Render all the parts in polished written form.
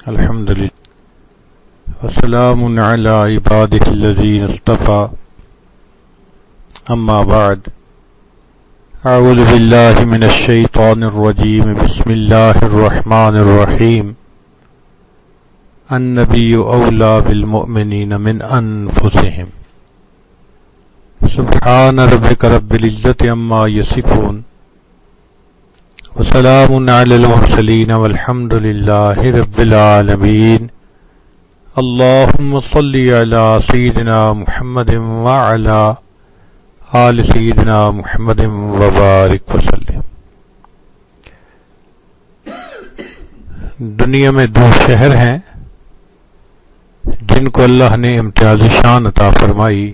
الحمد لله وسلام على عباده الذين اصطفى أما بعد أعوذ بالله من الشيطان الرجيم بسم الله الرحمن الرحيم النبي أولى بالمؤمنين من أنفسهم سبحان ربك رب العزة عما يصفون وسلام على المرسلين والحمد لله رب العالمين اللهم صل على سيدنا محمد وعلى آل سيدنا محمد وبارك وسلم۔ دنیا میں دو شہر ہیں جن کو اللہ نے امتیازی شان عطا فرمائی،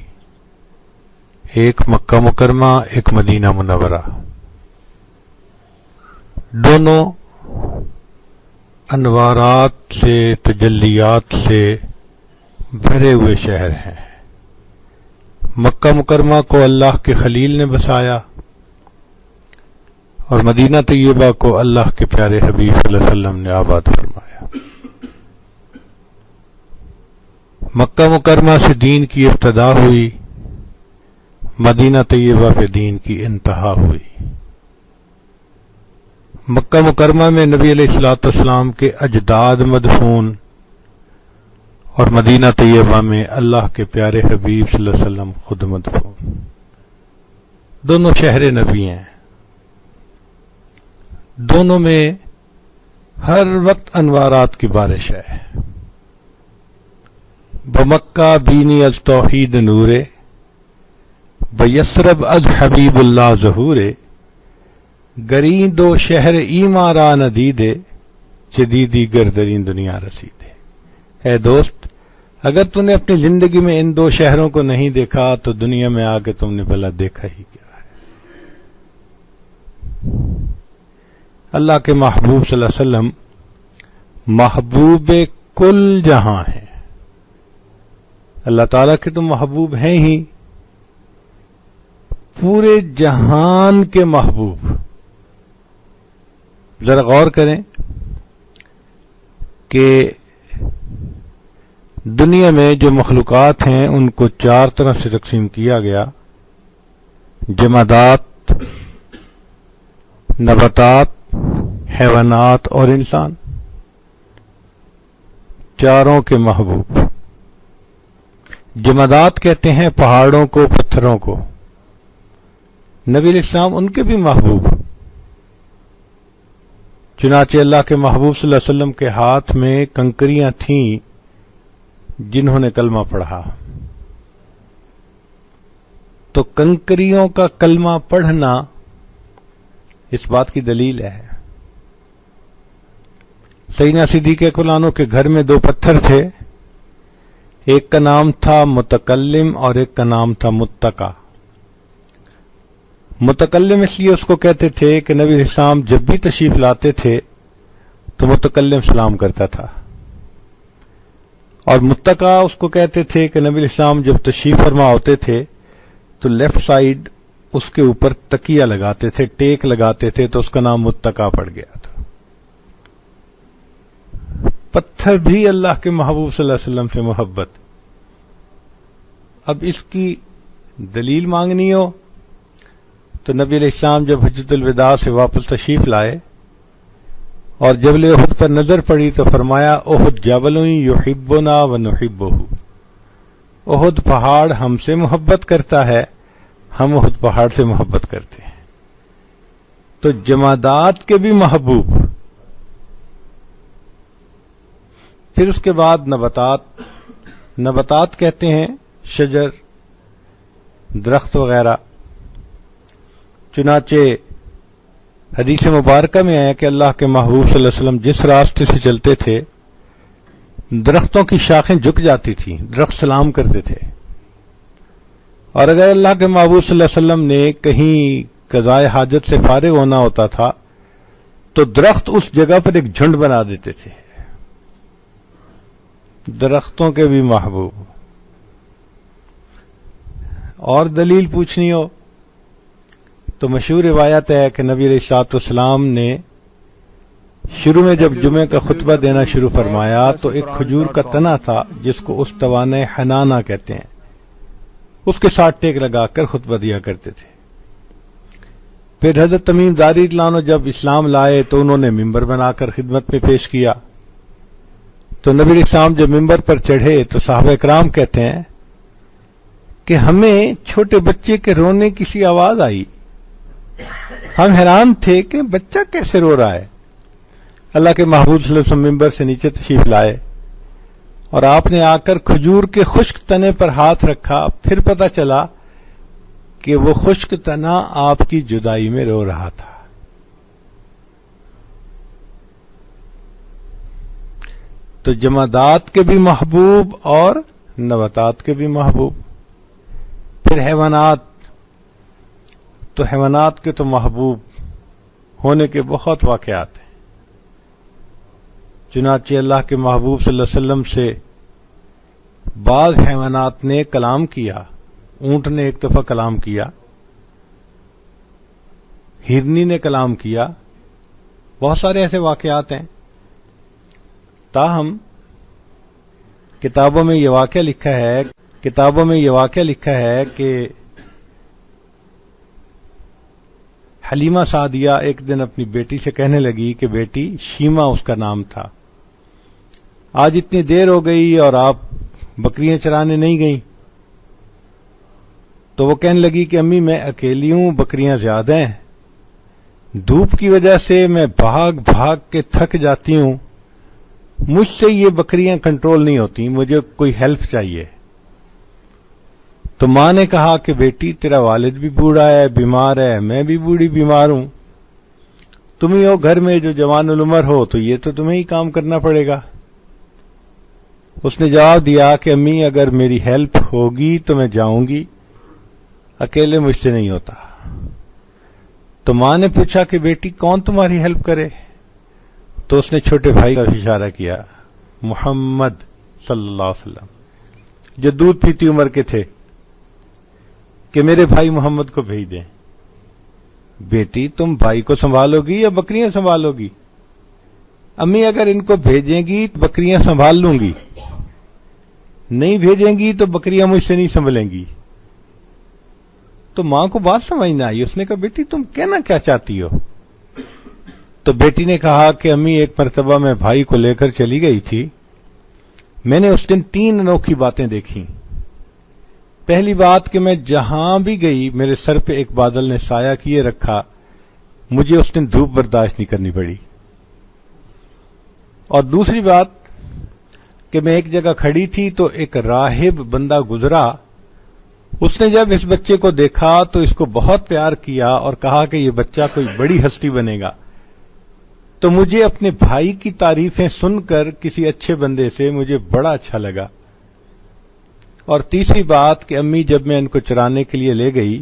ایک مکہ مکرمہ، ایک مدینہ منورہ۔ دونوں انوارات سے، تجلیات سے بھرے ہوئے شہر ہیں۔ مکہ مکرمہ کو اللہ کے خلیل نے بسایا اور مدینہ طیبہ کو اللہ کے پیارے حبیب صلی اللہ علیہ وسلم نے آباد فرمایا۔ مکہ مکرمہ سے دین کی ابتدا ہوئی، مدینہ طیبہ پہ دین کی انتہا ہوئی۔ مکہ مکرمہ میں نبی علیہ الصلوۃ والسلام کے اجداد مدفون اور مدینہ طیبہ میں اللہ کے پیارے حبیب صلی اللہ علیہ وسلم خود مدفون۔ دونوں شہر نبی ہیں، دونوں میں ہر وقت انوارات کی بارش ہے۔ بمکہ بینی از توحید نورے، بیسرب از حبیب اللہ ظہورے، گریں دو شہر ایماں را ندیدے، جدیدی گردرین دنیا رسیدے۔ اے دوست، اگر تم نے اپنی زندگی میں ان دو شہروں کو نہیں دیکھا تو دنیا میں آ کے تم نے بھلا دیکھا ہی کیا ہے۔ اللہ کے محبوب صلی اللہ علیہ وسلم محبوب کل جہاں ہیں۔ اللہ تعالیٰ کے تو محبوب ہیں ہی، پورے جہان کے محبوب۔ ذرا غور کریں کہ دنیا میں جو مخلوقات ہیں ان کو چار طرح سے تقسیم کیا گیا: جمادات، نباتات، حیوانات اور انسان، چاروں کے محبوب۔ جمادات کہتے ہیں پہاڑوں کو، پتھروں کو۔ نبی علیہ السلام ان کے بھی محبوب۔ چنانچہ اللہ کے محبوب صلی اللہ علیہ وسلم کے ہاتھ میں کنکریاں تھیں جنہوں نے کلمہ پڑھا، تو کنکریوں کا کلمہ پڑھنا اس بات کی دلیل ہے۔ سیدنا صدیق اکبر کے گھر میں دو پتھر تھے، ایک کا نام تھا متکلم اور ایک کا نام تھا متقی۔ متکلم اس لیے اس کو کہتے تھے کہ نبی علیہ السلام جب بھی تشریف لاتے تھے تو متکلم سلام کرتا تھا، اور متقی اس کو کہتے تھے کہ نبی علیہ السلام جب تشریف فرما ہوتے تھے تو لیفٹ سائیڈ اس کے اوپر تکیہ لگاتے تھے، ٹیک لگاتے تھے، تو اس کا نام متقی پڑ گیا تھا۔ پتھر بھی اللہ کے محبوب صلی اللہ علیہ وسلم سے محبت۔ اب اس کی دلیل مانگنی ہو تو نبی علیہ السلام جب حجۃ الوداع سے واپس تشریف لائے اور جبل احد پر نظر پڑی تو فرمایا احد جبل یحبنا ونحبہ، احد پہاڑ ہم سے محبت کرتا ہے، ہم احد پہاڑ سے محبت کرتے ہیں۔ تو جمادات کے بھی محبوب۔ پھر اس کے بعد نباتات۔ نباتات کہتے ہیں شجر، درخت وغیرہ۔ چنانچہ حدیث مبارکہ میں آیا کہ اللہ کے محبوب صلی اللہ علیہ وسلم جس راستے سے چلتے تھے درختوں کی شاخیں جھک جاتی تھیں، درخت سلام کرتے تھے، اور اگر اللہ کے محبوب صلی اللہ علیہ وسلم نے کہیں قضائے حاجت سے فارغ ہونا ہوتا تھا تو درخت اس جگہ پر ایک جھنڈ بنا دیتے تھے۔ درختوں کے بھی محبوب۔ اور دلیل پوچھنی ہو تو مشہور روایت ہے کہ نبی علیہ الصلوۃ والسلام نے شروع میں جب جمعے کا خطبہ دینا شروع فرمایا تو ایک کھجور کا تنا تھا جس کو استوانِ حنانہ کہتے ہیں، اس کے ساتھ ٹیک لگا کر خطبہ دیا کرتے تھے۔ پھر حضرت تمیم داری رضی اللہ عنہ جب اسلام لائے تو انہوں نے ممبر بنا کر خدمت میں پیش کیا۔ تو نبی علیہ السلام جب ممبر پر چڑھے تو صحابہ کرام کہتے ہیں کہ ہمیں چھوٹے بچے کے رونے کی سی آواز آئی، ہم حیران تھے کہ بچہ کیسے رو رہا ہے۔ اللہ کے محبوب صلی اللہ علیہ وسلم ممبر سے نیچے تشریف لائے اور آپ نے آ کر کھجور کے خشک تنے پر ہاتھ رکھا، پھر پتہ چلا کہ وہ خشک تنا آپ کی جدائی میں رو رہا تھا۔ تو جمادات کے بھی محبوب اور نباتات کے بھی محبوب، پھر حیوانات، تو حیوانات کے تو محبوب ہونے کے بہت واقعات ہیں۔ چنانچہ اللہ کے محبوب صلی اللہ علیہ وسلم سے بعض حیوانات نے کلام کیا، اونٹ نے ایک دفعہ کلام کیا، ہرنی نے کلام کیا، بہت سارے ایسے واقعات ہیں۔ تاہم کتابوں میں یہ واقعہ لکھا ہے کہ حلیمہ سعدیہ ایک دن اپنی بیٹی سے کہنے لگی کہ بیٹی، شیما اس کا نام تھا، آج اتنی دیر ہو گئی اور آپ بکریاں چرانے نہیں گئیں؟ تو وہ کہنے لگی کہ امی میں اکیلی ہوں، بکریاں زیادہ ہیں، دھوپ کی وجہ سے میں بھاگ بھاگ کے تھک جاتی ہوں، مجھ سے یہ بکریاں کنٹرول نہیں ہوتی، مجھے کوئی ہیلپ چاہیے۔ تو ماں نے کہا کہ بیٹی تیرا والد بھی بوڑھا ہے، بیمار ہے، میں بھی بوڑھی بیمار ہوں، تم ہی ہو گھر میں جو جوان العمر ہو، تو یہ تو تمہیں ہی کام کرنا پڑے گا۔ اس نے جواب دیا کہ امی اگر میری ہیلپ ہوگی تو میں جاؤں گی، اکیلے مجھ سے نہیں ہوتا۔ تو ماں نے پوچھا کہ بیٹی کون تمہاری ہیلپ کرے؟ تو اس نے چھوٹے بھائی کا اشارہ کیا، محمد صلی اللہ علیہ وسلم، جو دودھ پیتی عمر کے تھے، کہ میرے بھائی محمد کو بھیج دیں۔ بیٹی تم بھائی کو سنبھالو گی یا بکریاں سنبھالو گی؟ امی اگر ان کو بھیجیں گی تو بکریاں سنبھال لوں گی، نہیں بھیجیں گی تو بکریاں مجھ سے نہیں سنبھلیں گی۔ تو ماں کو بات سمجھ نہ آئی، اس نے کہا بیٹی تم کہنا کیا چاہتی ہو؟ تو بیٹی نے کہا کہ امی ایک مرتبہ میں بھائی کو لے کر چلی گئی تھی، میں نے اس دن 3 انوکھی باتیں دیکھیں۔ پہلی بات کہ میں جہاں بھی گئی میرے سر پہ ایک بادل نے سایہ کیے رکھا، مجھے اس دن دھوپ برداشت نہیں کرنی پڑی۔ اور دوسری بات کہ میں ایک جگہ کھڑی تھی تو ایک راہب بندہ گزرا، اس نے جب اس بچے کو دیکھا تو اس کو بہت پیار کیا اور کہا کہ یہ بچہ کوئی بڑی ہستی بنے گا۔ تو مجھے اپنے بھائی کی تعریفیں سن کر کسی اچھے بندے سے مجھے بڑا اچھا لگا۔ اور تیسری بات کہ امی جب میں ان کو چرانے کے لیے لے گئی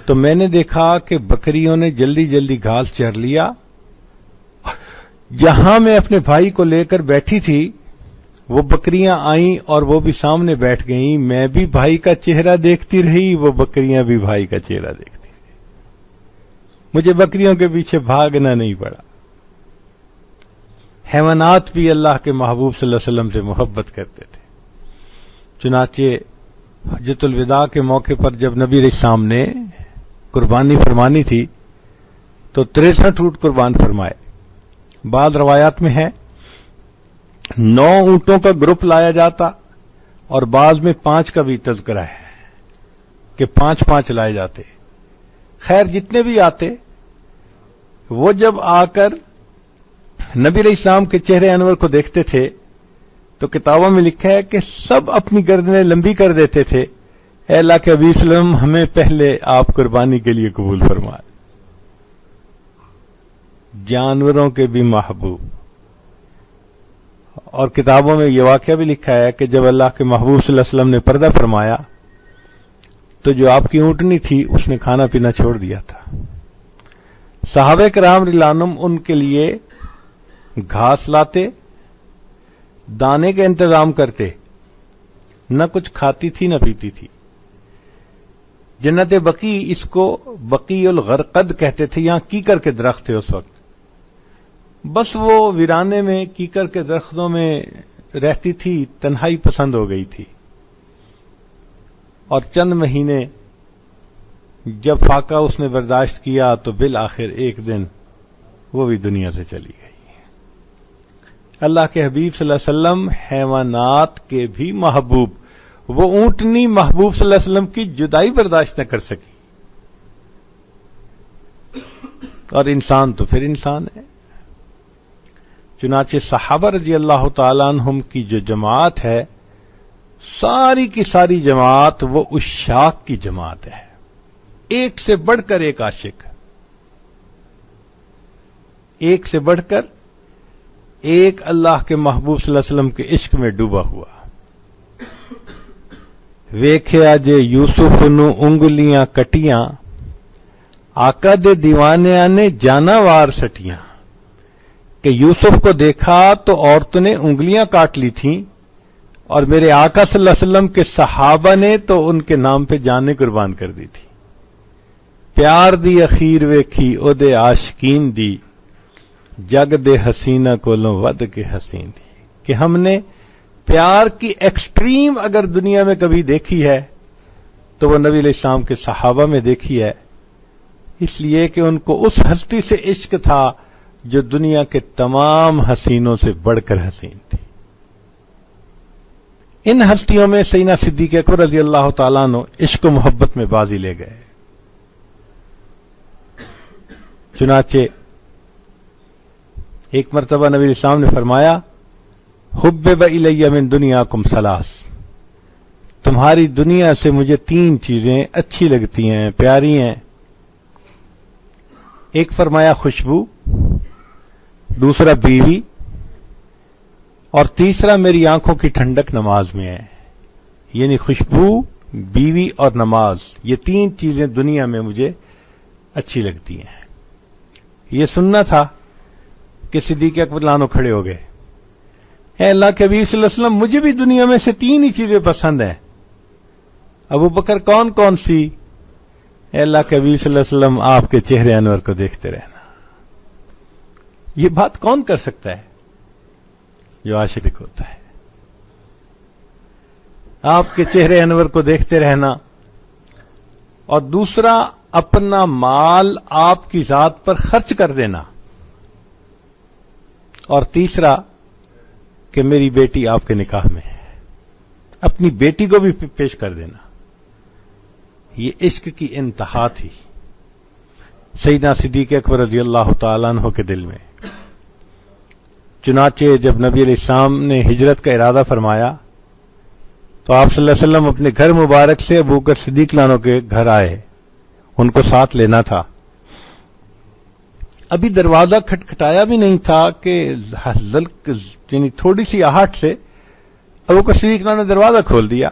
تو میں نے دیکھا کہ بکریوں نے جلدی جلدی گھاس چر لیا، جہاں میں اپنے بھائی کو لے کر بیٹھی تھی وہ بکریاں آئیں اور وہ بھی سامنے بیٹھ گئیں، میں بھی بھائی کا چہرہ دیکھتی رہی، وہ بکریاں بھی بھائی کا چہرہ دیکھتی رہی، مجھے بکریوں کے پیچھے بھاگنا نہیں پڑا۔ حیوانات بھی اللہ کے محبوب صلی اللہ علیہ وسلم سے محبت کرتے تھے۔ چنانچہ حجۃ الوداع کے موقع پر جب نبی علیہ السلام نے قربانی فرمانی تھی تو 63 اونٹ قربان فرمائے۔ بعض روایات میں ہے 9 اونٹوں کا گروپ لایا جاتا اور بعض میں 5 کا بھی تذکرہ ہے کہ 5 لائے جاتے۔ خیر جتنے بھی آتے وہ جب آ کر نبی علیہ السلام کے چہرے انور کو دیکھتے تھے تو کتابوں میں لکھا ہے کہ سب اپنی گردنیں لمبی کر دیتے تھے، اے اللہ کے حبیب صلی اللہ علیہ وسلم ہمیں پہلے آپ قربانی کے لیے قبول فرمائے۔ جانوروں کے بھی محبوب۔ اور کتابوں میں یہ واقعہ بھی لکھا ہے کہ جب اللہ کے محبوب صلی اللہ علیہ وسلم نے پردہ فرمایا تو جو آپ کی اونٹنی تھی اس نے کھانا پینا چھوڑ دیا تھا۔ صحابہ کرام رضی اللہ عنہم ان کے لیے گھاس لاتے، دانے کا انتظام کرتے، نہ کچھ کھاتی تھی نہ پیتی تھی۔ جنت بقی، اس کو بقی الغرقد کہتے تھے، یہاں کیکر کے درخت تھے اس وقت، بس وہ ویرانے میں کیکر کے درختوں میں رہتی تھی، تنہائی پسند ہو گئی تھی، اور چند مہینے جب فاقہ اس نے برداشت کیا تو بالآخر ایک دن وہ بھی دنیا سے چلی گئی۔ اللہ کے حبیب صلی اللہ علیہ وسلم حیوانات کے بھی محبوب، وہ اونٹنی محبوب صلی اللہ علیہ وسلم کی جدائی برداشت نہ کر سکی، اور انسان تو پھر انسان ہے۔ چنانچہ صحابہ رضی اللہ تعالیٰ عنہم کی جو جماعت ہے، ساری کی ساری جماعت وہ عشاق کی جماعت ہے، ایک سے بڑھ کر ایک عاشق، ایک سے بڑھ کر ایک اللہ کے محبوب صلی اللہ علیہ وسلم کے عشق میں ڈوبا ہوا۔ ویکھیا جے یوسف نو انگلیاں کٹیاں، آقا دے دیوانیاں نے جاناوار سٹیاں، کہ یوسف کو دیکھا تو عورتوں نے انگلیاں کاٹ لی تھیں، اور میرے آقا صلی اللہ علیہ وسلم کے صحابہ نے تو ان کے نام پہ جانیں قربان کر دی تھی۔ پیار دی اخیر ویکھی او دے عاشقین دی، جگ دے حسینہ کولوں ود کے حسین دی، کہ ہم نے پیار کی ایکسٹریم اگر دنیا میں کبھی دیکھی ہے تو وہ نبی علیہ السلام کے صحابہ میں دیکھی ہے، اس لیے کہ ان کو اس ہستی سے عشق تھا جو دنیا کے تمام حسینوں سے بڑھ کر حسین تھی۔ ان ہستیوں میں سیدنا صدیق اکبر رضی اللہ تعالیٰ عنہ عشق و محبت میں بازی لے گئے۔ چنانچہ ایک مرتبہ نبی علیہ السلام نے فرمایا، حبب الی من دنیاکم ثلاث، تمہاری دنیا سے مجھے تین چیزیں اچھی لگتی ہیں، پیاری ہیں۔ ایک فرمایا خوشبو، دوسرا بیوی، اور تیسرا میری آنکھوں کی ٹھنڈک نماز میں ہے۔ یعنی خوشبو، بیوی اور نماز، یہ تین چیزیں دنیا میں مجھے اچھی لگتی ہیں۔ یہ سننا تھا کہ صدیق اکبر عنہ کھڑے ہو گئے، اے اللہ کے حبیب صلی اللہ علیہ وسلم مجھے بھی دنیا میں سے تین ہی چیزیں پسند ہیں۔ ابو بکر کون کون سی؟ اے اللہ کے حبیب صلی اللہ علیہ وسلم آپ کے چہرے انور کو دیکھتے رہنا۔ یہ بات کون کر سکتا ہے؟ جو عاشق ہوتا ہے۔ آپ کے چہرے انور کو دیکھتے رہنا، اور دوسرا اپنا مال آپ کی ذات پر خرچ کر دینا، اور تیسرا کہ میری بیٹی آپ کے نکاح میں ہے، اپنی بیٹی کو بھی پیش کر دینا۔ یہ عشق کی انتہا تھی سیدنا صدیق اکبر رضی اللہ تعالیٰ عنہ کے دل میں۔ چنانچہ جب نبی علیہ السلام نے ہجرت کا ارادہ فرمایا تو آپ صلی اللہ علیہ وسلم اپنے گھر مبارک سے ابو بکر صدیق عنہ کے گھر آئے، ان کو ساتھ لینا تھا۔ ابھی دروازہ کھٹکھٹایا بھی نہیں تھا کہ یعنی تھوڑی سی آہٹ سے ابو بکر صدیق عنہ نے دروازہ کھول دیا۔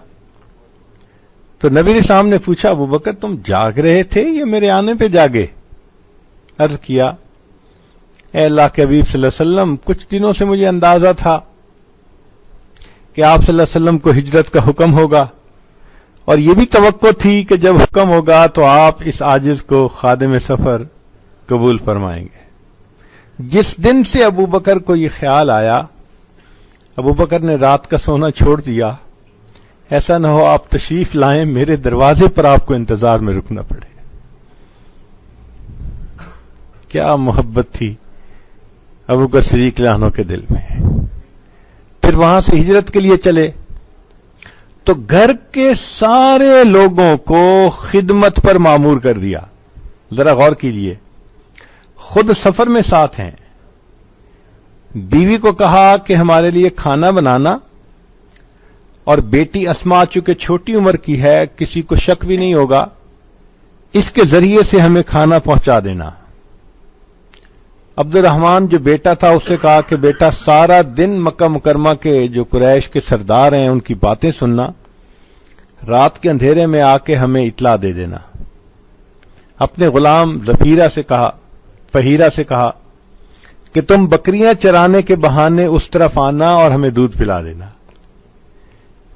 تو نبی علیہ السلام نے پوچھا، ابو بکر تم جاگ رہے تھے یا میرے آنے پہ جاگے؟ عرض کیا، اے اللہ کے حبیب صلی اللہ علیہ وسلم کچھ دنوں سے مجھے اندازہ تھا کہ آپ صلی اللہ علیہ وسلم کو ہجرت کا حکم ہوگا، اور یہ بھی توقع تھی کہ جب حکم ہوگا تو آپ اس عاجز کو خادم سفر قبول فرمائیں گے۔ جس دن سے ابو بکر کو یہ خیال آیا، ابو بکر نے رات کا سونا چھوڑ دیا، ایسا نہ ہو آپ تشریف لائیں، میرے دروازے پر آپ کو انتظار میں رکنا پڑے۔ کیا محبت تھی ابو بکر صدیق عنہ کے دل میں۔ پھر وہاں سے ہجرت کے لیے چلے تو گھر کے سارے لوگوں کو خدمت پر مامور کر دیا۔ ذرا غور کیجئے، خود سفر میں ساتھ ہیں، بیوی کو کہا کہ ہمارے لیے کھانا بنانا، اور بیٹی اسما چونکہ چھوٹی عمر کی ہے، کسی کو شک بھی نہیں ہوگا، اس کے ذریعے سے ہمیں کھانا پہنچا دینا۔ عبد الرحمن جو بیٹا تھا اس سے کہا کہ بیٹا سارا دن مکہ مکرمہ کے جو قریش کے سردار ہیں ان کی باتیں سننا، رات کے اندھیرے میں آ کے ہمیں اطلاع دے دینا۔ اپنے غلام فہیرہ سے کہا کہ تم بکریاں چرانے کے بہانے اس طرف آنا اور ہمیں دودھ پلا دینا۔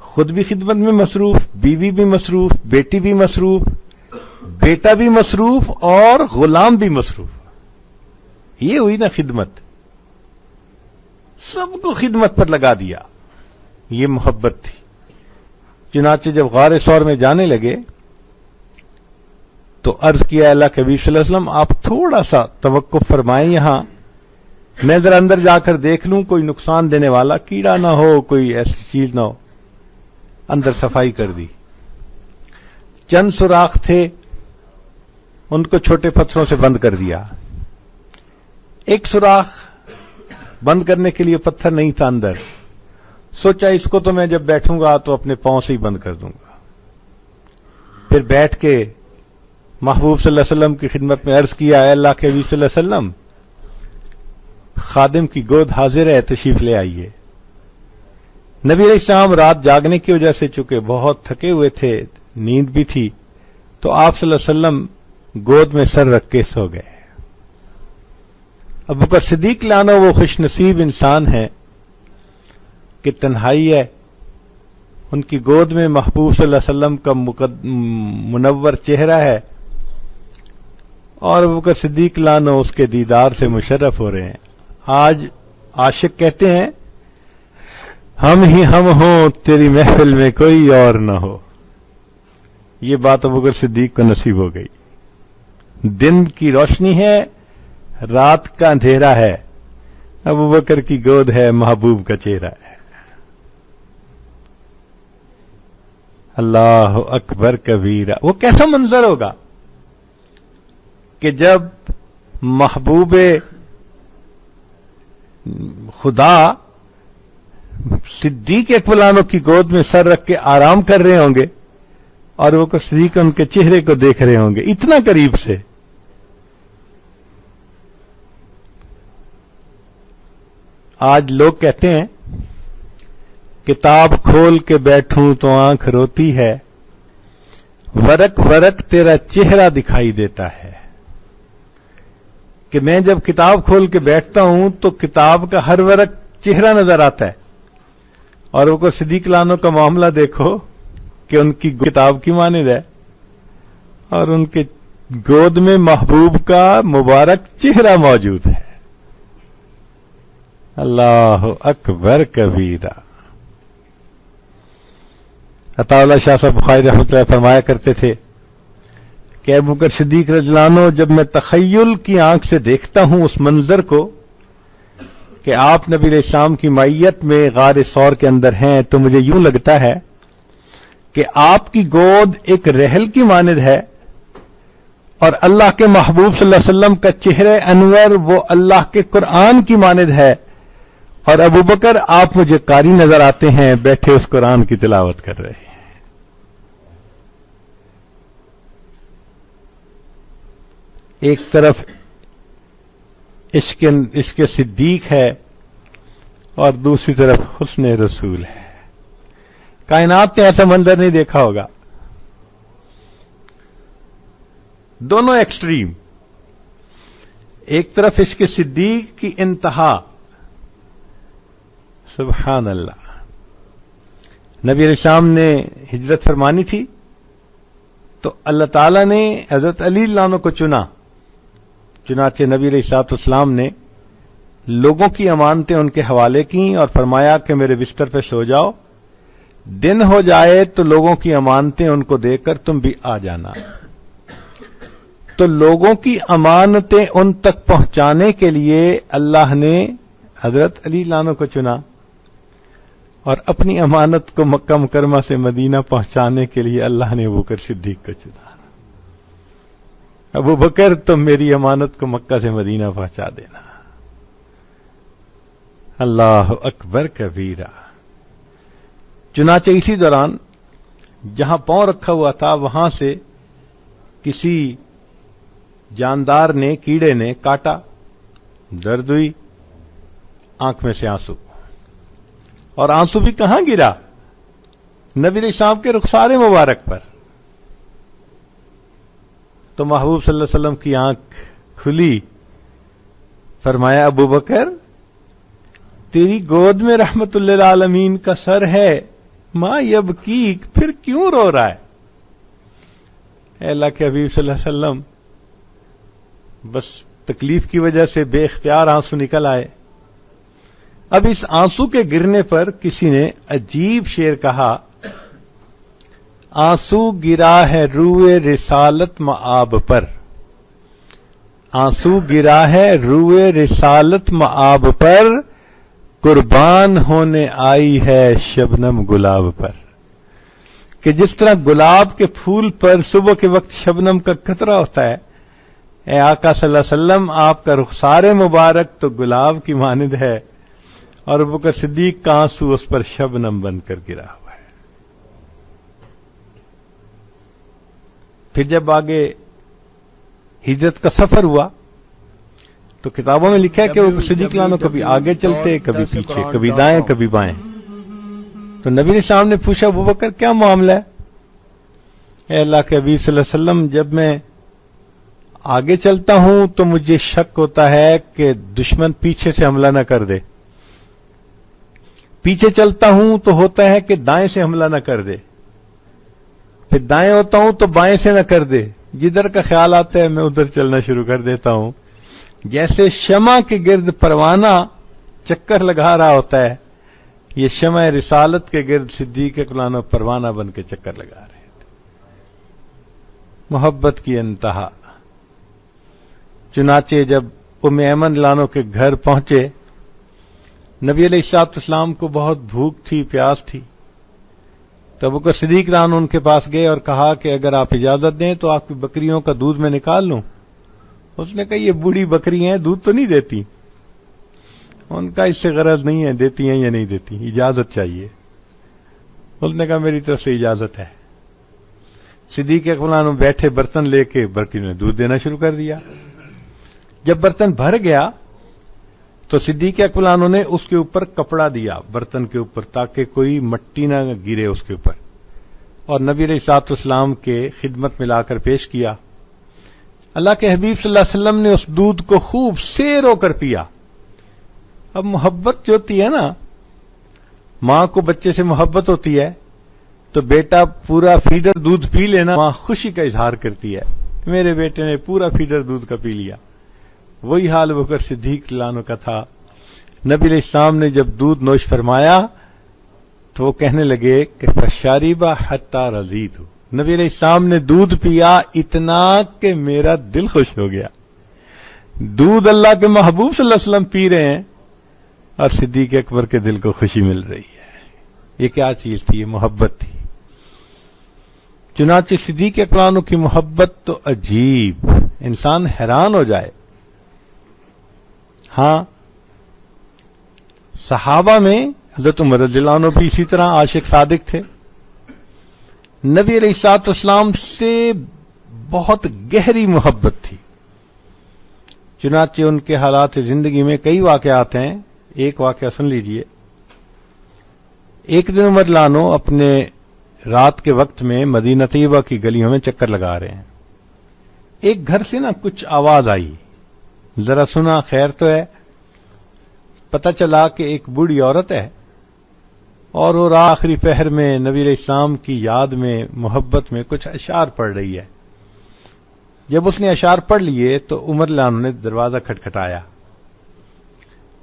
خود بھی خدمت میں مصروف، بیوی بھی مصروف، بیٹی بھی مصروف، بیٹا بھی مصروف، اور غلام بھی مصروف۔ یہ ہوئی نا خدمت۔ سب کو خدمت پر لگا دیا. یہ محبت تھی. چنانچہ جب غار ثور میں جانے لگے تو عرض کیا اللہ کے حبیب صلی اللہ علیہ وسلم آپ تھوڑا سا توقف فرمائیں, یہاں میں ذرا اندر جا کر دیکھ لوں, کوئی نقصان دینے والا کیڑا نہ ہو, کوئی ایسی چیز نہ ہو. اندر صفائی کر دی. چند سوراخ تھے, ان کو چھوٹے پتھروں سے بند کر دیا. ایک سوراخ بند کرنے کے لیے پتھر نہیں تھا اندر. سوچا اس کو تو میں جب بیٹھوں گا تو اپنے پاؤں سے ہی بند کر دوں گا. پھر بیٹھ کے محبوب صلی اللہ علیہ وسلم کی خدمت میں عرض کیا, اے اللہ کے حبیب صلی اللہ علیہ وسلم خادم کی گود حاضر ہے, تشریف لے آئیے. نبی علیہ السلام رات جاگنے کی وجہ سے چونکہ بہت تھکے ہوئے تھے, نیند بھی تھی, تو آپ صلی اللہ علیہ وسلم گود میں سر رکھ کے سو گئے. ابو بکر صدیق لانو وہ خوش نصیب انسان ہے کہ تنہائی ہے, ان کی گود میں محبوب صلی اللہ علیہ وسلم کا منور چہرہ ہے, اور ابو بکر صدیق لانو اس کے دیدار سے مشرف ہو رہے ہیں. آج عاشق کہتے ہیں ہم ہی ہم ہوں, تیری محفل میں کوئی اور نہ ہو. یہ بات ابو بکر صدیق کو نصیب ہو گئی. دن کی روشنی ہے, رات کا اندھیرا ہے, ابو بکر کی گود ہے, محبوب کا چہرہ ہے. اللہ اکبر کبیرہ. وہ کیسا منظر ہوگا کہ جب محبوب خدا صدیق اکبر عنہ کی گود میں سر رکھ کے آرام کر رہے ہوں گے اور وہ صدیق ان کے چہرے کو دیکھ رہے ہوں گے اتنا قریب سے. آج لوگ کہتے ہیں کتاب کھول کے بیٹھوں تو آنکھ روتی ہے, ورق ورق تیرا چہرہ دکھائی دیتا ہے. کہ میں جب کتاب کھول کے بیٹھتا ہوں تو کتاب کا ہر ورق چہرہ نظر آتا ہے, اور وہ صدیق لانو کا معاملہ دیکھو کہ ان کی کتاب کی مانند ہے اور ان کے گود میں محبوب کا مبارک چہرہ موجود ہے. اللہ اکبر کبیرہ. عطا اللہ شاہ صاحب بخاری رحمۃ اللہ فرمایا کرتے تھے کہ ابو بکر صدیق رضی اللہ عنہ جب میں تخیل کی آنکھ سے دیکھتا ہوں اس منظر کو کہ آپ نبی علیہ السلام کی معیت میں غار ثور کے اندر ہیں, تو مجھے یوں لگتا ہے کہ آپ کی گود ایک رحل کی مانند ہے اور اللہ کے محبوب صلی اللہ علیہ وسلم کا چہرہ انور وہ اللہ کے قرآن کی مانند ہے, اور ابو بکر آپ مجھے قاری نظر آتے ہیں بیٹھے اس قرآن کی تلاوت کر رہے ہیں. ایک طرف عشق صدیق ہے اور دوسری طرف حسن رسول ہے. کائنات نے ایسا منظر نہیں دیکھا ہوگا. دونوں ایکسٹریم, ایک طرف عشق صدیق کی انتہا, سبحان اللہ. نبی علیہ السلام نے ہجرت فرمانی تھی تو اللہ تعالی نے حضرت علی اللہ عنہ کو چنا. چنانچہ نبی علیہ الصلوۃ والسلام نے لوگوں کی امانتیں ان کے حوالے کیں اور فرمایا کہ میرے بستر پہ سو جاؤ, دن ہو جائے تو لوگوں کی امانتیں ان کو دے کر تم بھی آ جانا. تو لوگوں کی امانتیں ان تک پہنچانے کے لیے اللہ نے حضرت علی اللہ عنہ کو چنا, اور اپنی امانت کو مکہ مکرمہ سے مدینہ پہنچانے کے لیے اللہ نے ابو بکر صدیق کو چنا. ابو بکر تم میری امانت کو مکہ سے مدینہ پہنچا دینا. اللہ اکبر کبیرہ. چنانچہ اسی دوران جہاں پاؤں رکھا ہوا تھا وہاں سے کسی جاندار نے, کیڑے نے کاٹا, درد ہوئی, آنکھ میں سے آنسو, اور آنسو بھی کہاں گرا؟ نبی علیہ السلام کے رخسار مبارک پر. تو محبوب صلی اللہ علیہ وسلم کی آنکھ کھلی, فرمایا ابو بکر تیری گود میں رحمت للعالمین کا سر ہے, ما یبکیک, پھر کیوں رو رہا ہے؟ اے اللہ کے حبیب صلی اللہ علیہ وسلم بس تکلیف کی وجہ سے بے اختیار آنسو نکل آئے. اب اس آنسو کے گرنے پر کسی نے عجیب شعر کہا، آنسو گرا ہے روئے رسالت مآب پر، آنسو گرا ہے روئے رسالت مآب پر، قربان ہونے آئی ہے شبنم گلاب پر. کہ جس طرح گلاب کے پھول پر صبح کے وقت شبنم کا قطرہ ہوتا ہے، اے آقا صلی اللہ علیہ وسلم آپ کا رخسار مبارک تو گلاب کی مانند ہے، اور ابوبکر صدیق کا آنسو اس پر شبنم بن کر گرا ہوا ہے. پھر جب آگے ہجرت کا سفر ہوا تو کتابوں میں لکھا ہے کہ وہ صدیق لانو کبھی آگے چلتے، کبھی پیچھے، کبھی دائیں کبھی بائیں. تو نبی علیہ السلام نے پوچھا، ابوبکر کیا معاملہ ہے؟ اے اللہ کے حبیب صلی اللہ علیہ وسلم، جب میں آگے چلتا ہوں تو مجھے شک ہوتا ہے کہ دشمن پیچھے سے حملہ نہ کر دے، پیچھے چلتا ہوں تو ہوتا ہے کہ دائیں سے حملہ نہ کر دے، پھر دائیں ہوتا ہوں تو بائیں سے نہ کر دے. جدھر کا خیال آتا ہے میں ادھر چلنا شروع کر دیتا ہوں. جیسے شمع کے گرد پروانہ چکر لگا رہا ہوتا ہے، یہ شمع رسالت کے گرد صدیق اکبر پروانہ بن کے چکر لگا رہے تھے. محبت کی انتہا. چنانچہ جب ام ایمن لانو کے گھر پہنچے، نبی علیہ الصلوۃ والسلام کو بہت بھوک تھی، پیاس تھی. تو ابوبکر صدیق لانو ان کے پاس گئے اور کہا کہ اگر آپ اجازت دیں تو آپ کی بکریوں کا دودھ میں نکال لوں. اس نے کہا یہ بوڑھی بکری ہیں، دودھ تو نہیں دیتی. ان کا اس سے غرض نہیں ہے دیتی ہیں یا نہیں دیتی، اجازت چاہیے. اس نے کہا میری طرف سے اجازت ہے. صدیق اکبر بیٹھے برتن لے کے بکری نے دودھ دینا شروع کر دیا. جب برتن بھر گیا تو صدیق اکبر نے اس کے اوپر کپڑا دیا برتن کے اوپر تاکہ کوئی مٹی نہ گرے اس کے اوپر، اور نبی علیہ الصلوۃ والسلام کے خدمت میں لا کر پیش کیا. اللہ کے حبیب صلی اللہ علیہ وسلم نے اس دودھ کو خوب سیر ہو کر پیا. اب محبت جو ہوتی ہے نا، ماں کو بچے سے محبت ہوتی ہے تو بیٹا پورا فیڈر دودھ پی لینا، ماں خوشی کا اظہار کرتی ہے، میرے بیٹے نے پورا فیڈر دودھ کا پی لیا. وہی حال ابوبکر صدیق لانو کا تھا. نبی علیہ السلام نے جب دودھ نوش فرمایا تو وہ کہنے لگے کہ فشاربا حتی رضیت. نبی علیہ السلام نے دودھ پیا اتنا کہ میرا دل خوش ہو گیا. دودھ اللہ کے محبوب صلی اللہ علیہ وسلم پی رہے ہیں اور صدیق اکبر کے دل کو خوشی مل رہی ہے. یہ کیا چیز تھی؟ یہ محبت تھی. چنانچہ صدیق اکبر کی محبت تو عجیب، انسان حیران ہو جائے. ہاں، صحابہ میں حضرت عمر رضی اللہ عنہ بھی اسی طرح عاشق صادق تھے. نبی علیہ الصلوۃ والسلام سے بہت گہری محبت تھی. چنانچہ ان کے حالات زندگی میں کئی واقعات ہیں. ایک واقعہ سن لیجئے. ایک دن عمر لانو اپنے رات کے وقت میں مدینہ طیبہ کی گلیوں میں چکر لگا رہے ہیں. ایک گھر سے نا کچھ آواز آئی، ذرا سنا خیر تو ہے. پتہ چلا کہ ایک بوڑھی عورت ہے اور وہ آخری پہر میں نبی علیہ السلام کی یاد میں محبت میں کچھ اشعار پڑھ رہی ہے. جب اس نے اشعار پڑھ لیے تو عمر لانو نے دروازہ کھٹکھٹایا.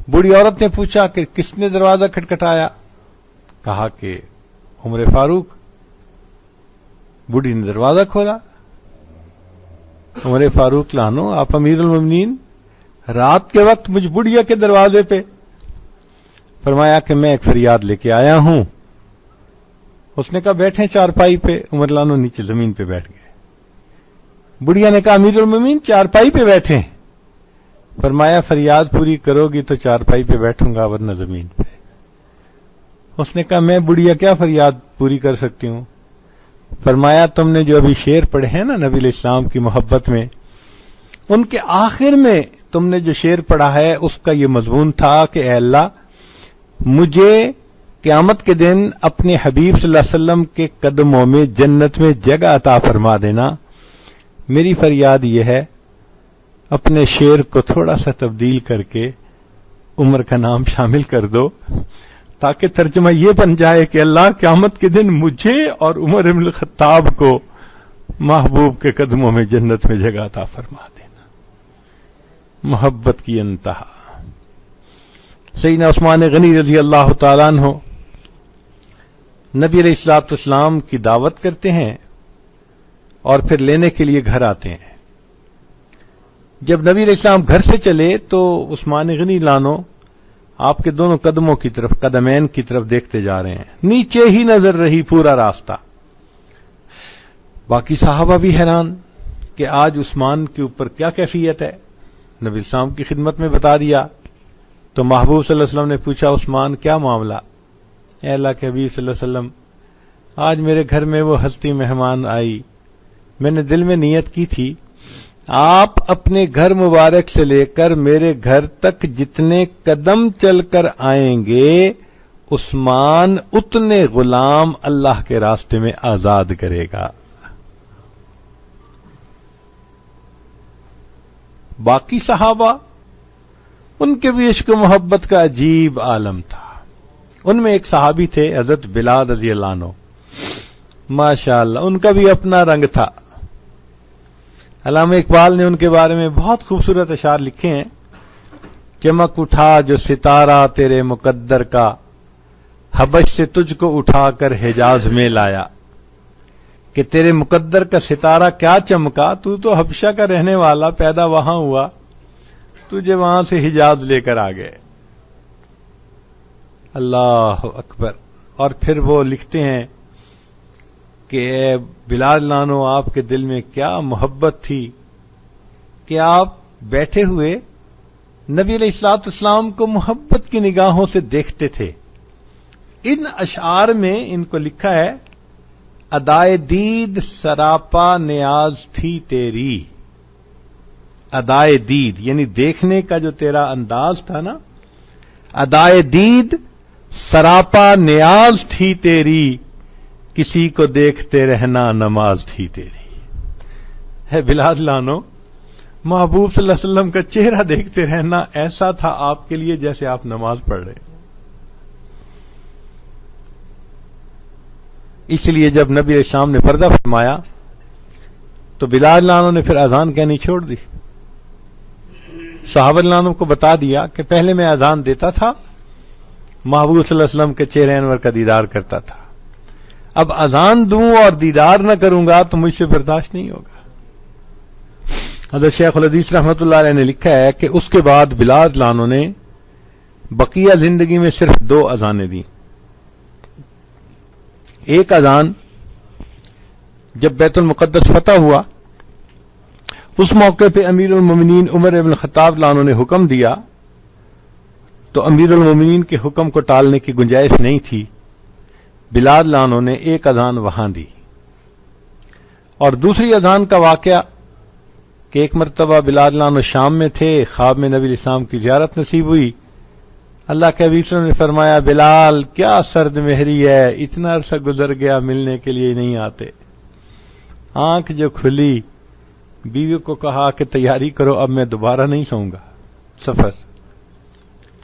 بوڑھی عورت نے پوچھا کہ کس نے دروازہ کھٹکھٹایا؟ کہا کہ عمر فاروق. بوڑھی نے دروازہ کھولا. عمر فاروق لانو آپ امیر المومنین، رات کے وقت مجھ بڑھیا کے دروازے پہ؟ فرمایا کہ میں ایک فریاد لے کے آیا ہوں. اس نے کہا بیٹھیں چارپائی پہ. عمر لانو نیچے زمین پہ بیٹھ گئے. بڑھیا نے کہا امیر المومنین چارپائی پہ بیٹھیں. فرمایا فریاد پوری کرو گی تو چارپائی پہ بیٹھوں گا ورنہ زمین پہ. اس نے کہا میں بڑھیا کیا فریاد پوری کر سکتی ہوں؟ فرمایا تم نے جو ابھی شعر پڑھے ہیں نا نبی علیہ السلام کی محبت میں، ان کے آخر میں تم نے جو شعر پڑھا ہے اس کا یہ مضمون تھا کہ اے اللہ مجھے قیامت کے دن اپنے حبیب صلی اللہ علیہ وسلم کے قدموں میں جنت میں جگہ عطا فرما دینا. میری فریاد یہ ہے اپنے شعر کو تھوڑا سا تبدیل کر کے عمر کا نام شامل کر دو تاکہ ترجمہ یہ بن جائے کہ اللہ قیامت کے دن مجھے اور عمر بن الخطاب کو محبوب کے قدموں میں جنت میں جگہ عطا فرما دینا. محبت کی انتہا. سیدنا عثمان غنی رضی اللہ تعالیٰ عنہ نبی علیہ الصلوۃ والسلام کی دعوت کرتے ہیں اور پھر لینے کے لیے گھر آتے ہیں. جب نبی علیہ السلام گھر سے چلے تو عثمان غنی لانو آپ کے دونوں قدموں کی طرف، قدمین کی طرف دیکھتے جا رہے ہیں، نیچے ہی نظر رہی پورا راستہ. باقی صحابہ بھی حیران کہ آج عثمان کے اوپر کیا کیفیت ہے. نبی السلام کی خدمت میں بتا دیا تو محبوب صلی اللہ علیہ وسلم نے پوچھا عثمان کیا معاملہ؟ اے اللہ کے حبیب صلی اللہ علیہ وسلم، آج میرے گھر میں وہ ہستی مہمان آئی، میں نے دل میں نیت کی تھی آپ اپنے گھر مبارک سے لے کر میرے گھر تک جتنے قدم چل کر آئیں گے عثمان اتنے غلام اللہ کے راستے میں آزاد کرے گا. باقی صحابہ ان کے بھی عشق و محبت کا عجیب عالم تھا. ان میں ایک صحابی تھے حضرت بلال رضی اللہ عنہ، ماشاءاللہ ان کا بھی اپنا رنگ تھا. علامہ اقبال نے ان کے بارے میں بہت خوبصورت اشعار لکھے ہیں. چمک اٹھا جو ستارہ تیرے مقدر کا، حبش سے تجھ کو اٹھا کر حجاز میں لایا. کہ تیرے مقدر کا ستارہ کیا چمکا، تو حبشہ کا رہنے والا، پیدا وہاں ہوا، تجھے وہاں سے حجاز لے کر آ گئے. اللہ اکبر. اور پھر وہ لکھتے ہیں کہ اے بلال لانو آپ کے دل میں کیا محبت تھی کہ آپ بیٹھے ہوئے نبی علیہ الصلوۃ والسلام کو محبت کی نگاہوں سے دیکھتے تھے. ان اشعار میں ان کو لکھا ہے ادائے دید سراپا نیاز تھی تیری. ادائے دید یعنی دیکھنے کا جو تیرا انداز تھا نا، ادائے دید سراپا نیاز تھی تیری، کسی کو دیکھتے رہنا نماز تھی تیری. ہے بلال لانو، محبوب صلی اللہ علیہ وسلم کا چہرہ دیکھتے رہنا ایسا تھا آپ کے لیے جیسے آپ نماز پڑھ رہے. اس لیے جب نبی علیہ السلام نے پردہ فرمایا تو بلال لانو نے پھر اذان کہنی چھوڑ دی. صحابہ لانو کو بتا دیا کہ پہلے میں اذان دیتا تھا، محبوب صلی اللہ علیہ وسلم کے چہرے انور کا دیدار کرتا تھا، اب اذان دوں اور دیدار نہ کروں گا تو مجھ سے برداشت نہیں ہوگا. حضرت شیخ الحدیث رحمۃ اللہ علیہ نے لکھا ہے کہ اس کے بعد بلال لانو نے بقیہ زندگی میں صرف 2 اذانیں دیں. ایک اذان جب بیت المقدس فتح ہوا، اس موقع پہ امیر المومنین عمر ابن خطاب لانو نے حکم دیا تو امیر المومنین کے حکم کو ٹالنے کی گنجائش نہیں تھی. بلال لانو نے ایک اذان وہاں دی. اور دوسری اذان کا واقعہ کہ ایک مرتبہ بلال لانو شام میں تھے، خواب میں نبی علیہ السلام کی زیارت نصیب ہوئی. اللہ کے حبیب صلی اللہ علیہ وسلم نے فرمایا بلال کیا سرد مہری ہے، اتنا عرصہ گزر گیا ملنے کے لیے نہیں آتے. آنکھ جو کھلی، بیوی کو کہا کہ تیاری کرو اب میں دوبارہ نہیں سوؤں گا. سفر،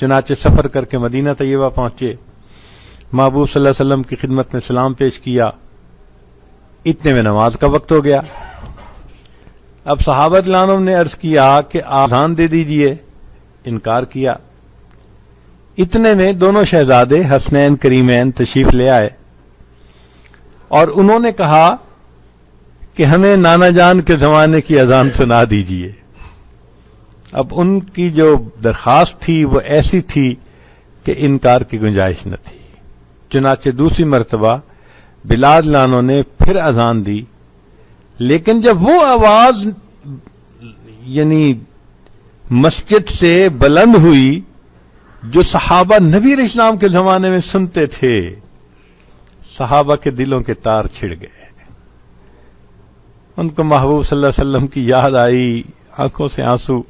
چنانچہ سفر کر کے مدینہ طیبہ پہنچے، محبوب صلی اللہ علیہ وسلم کی خدمت میں سلام پیش کیا. اتنے میں نماز کا وقت ہو گیا. اب صحابہ لانو نے عرض کیا کہ اذان دے دیجئے، انکار کیا. اتنے میں دونوں شہزادے حسنین کریمین تشریف لے آئے اور انہوں نے کہا کہ ہمیں نانا جان کے زمانے کی اذان سنا دیجئے. اب ان کی جو درخواست تھی وہ ایسی تھی کہ انکار کی گنجائش نہ تھی. چنانچہ دوسری مرتبہ بلال لانو نے پھر اذان دی، لیکن جب وہ آواز یعنی مسجد سے بلند ہوئی جو صحابہ نبی علیہ السلام کے زمانے میں سنتے تھے، صحابہ کے دلوں کے تار چھڑ گئے. ان کو محبوب صلی اللہ علیہ وسلم کی یاد آئی، آنکھوں سے آنسو.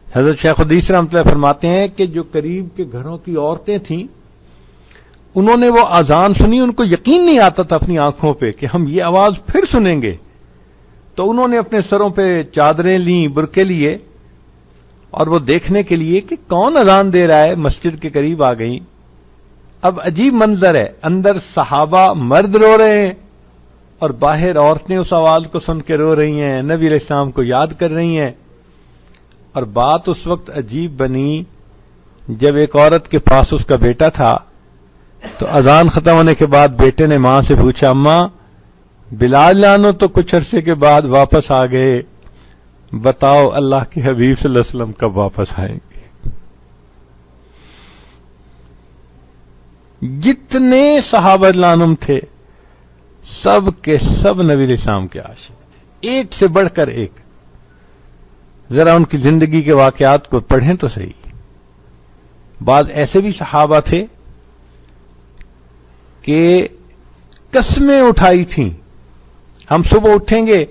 حضرت شیخ الحدیث رحمۃ اللہ فرماتے ہیں کہ جو قریب کے گھروں کی عورتیں تھیں انہوں نے وہ اذان سنی، ان کو یقین نہیں آتا تھا اپنی آنکھوں پہ کہ ہم یہ آواز پھر سنیں گے. تو انہوں نے اپنے سروں پہ چادریں لیں، برقعے لیے اور وہ دیکھنے کے لیے کہ کون اذان دے رہا ہے مسجد کے قریب آ گئیں. اب عجیب منظر ہے، اندر صحابہ مرد رو رہے ہیں اور باہر عورتیں اس آواز کو سن کے رو رہی ہیں، نبی علیہ السلام کو یاد کر رہی ہیں. اور بات اس وقت عجیب بنی جب ایک عورت کے پاس اس کا بیٹا تھا تو اذان ختم ہونے کے بعد بیٹے نے ماں سے پوچھا، اماں بلال جانو تو کچھ عرصے کے بعد واپس آ گئے، بتاؤ اللہ کے حبیب صلی اللہ علیہ وسلم کب واپس آئیں گے؟ جتنے صحابہ رضوان تھے سب کے سب نبی علیہ السلام کے عاشق تھے، ایک سے بڑھ کر ایک. ذرا ان کی زندگی کے واقعات کو پڑھیں تو صحیح. بعض ایسے بھی صحابہ تھے کہ قسمیں اٹھائی تھیں، ہم صبح اٹھیں گے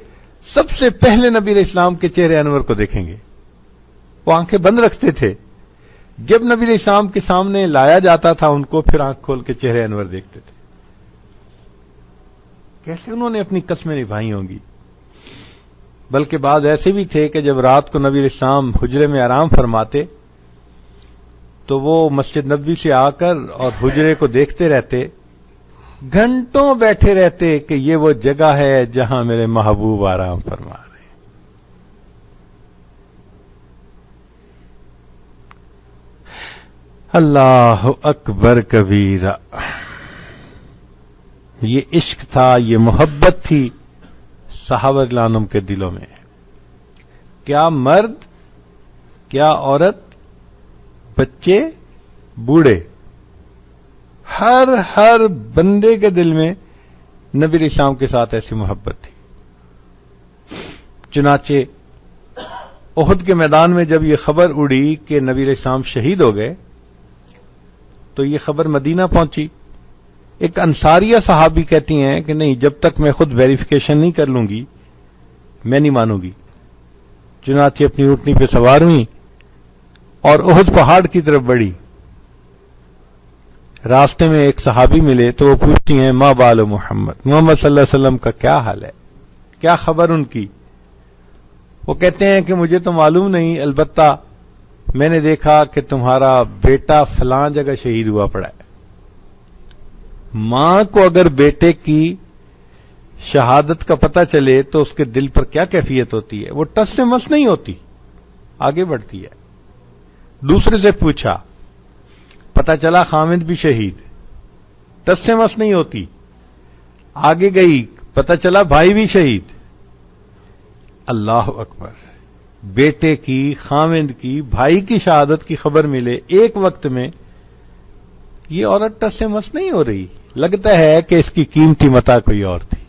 سب سے پہلے نبی علیہ السلام کے چہرے انور کو دیکھیں گے. وہ آنکھیں بند رکھتے تھے، جب نبی علیہ السلام کے سامنے لایا جاتا تھا ان کو پھر آنکھ کھول کے چہرے انور دیکھتے تھے. کیسے انہوں نے اپنی قسمیں نبھائی ہوں گی. بلکہ بعض ایسے بھی تھے کہ جب رات کو نبی علیہ السلام حجرے میں آرام فرماتے تو وہ مسجد نبوی سے آ کر اور حجرے کو دیکھتے رہتے، گھنٹوں بیٹھے رہتے کہ یہ وہ جگہ ہے جہاں میرے محبوب آرام فرما رہے ہیں. اللہ اکبر کبیرہ. یہ عشق تھا، یہ محبت تھی صحابہ رضوان عنہم کے دلوں میں. کیا مرد، کیا عورت، بچے، بوڑھے، ہر بندے کے دل میں نبی علیہ السلام کے ساتھ ایسی محبت تھی. چنانچہ احد کے میدان میں جب یہ خبر اڑی کہ نبی علیہ السلام شہید ہو گئے تو یہ خبر مدینہ پہنچی. ایک انصاریہ صحابی کہتی ہیں کہ نہیں، جب تک میں خود ویریفیکیشن نہیں کر لوں گی میں نہیں مانوں گی. چنانچہ اپنی اونٹنی پہ سوار ہوئی اور احد پہاڑ کی طرف بڑھی. راستے میں ایک صحابی ملے تو وہ پوچھتی ہیں، ما بال محمد صلی اللہ علیہ وسلم کا کیا حال ہے، کیا خبر ان کی؟ وہ کہتے ہیں کہ مجھے تو معلوم نہیں، البتہ میں نے دیکھا کہ تمہارا بیٹا فلاں جگہ شہید ہوا پڑا ہے. ماں کو اگر بیٹے کی شہادت کا پتہ چلے تو اس کے دل پر کیا کیفیت ہوتی ہے؟ وہ ٹس سے مس نہیں ہوتی، آگے بڑھتی ہے. دوسرے سے پوچھا، پتہ چلا خامد بھی شہید، ٹس سے مس نہیں ہوتی، آگے گئی پتہ چلا بھائی بھی شہید. اللہ اکبر. بیٹے کی، خامد کی، بھائی کی شہادت کی خبر ملے ایک وقت میں، یہ عورت ٹس سے مس نہیں ہو رہی. لگتا ہے کہ اس کی قیمتی متاع کوئی اور تھی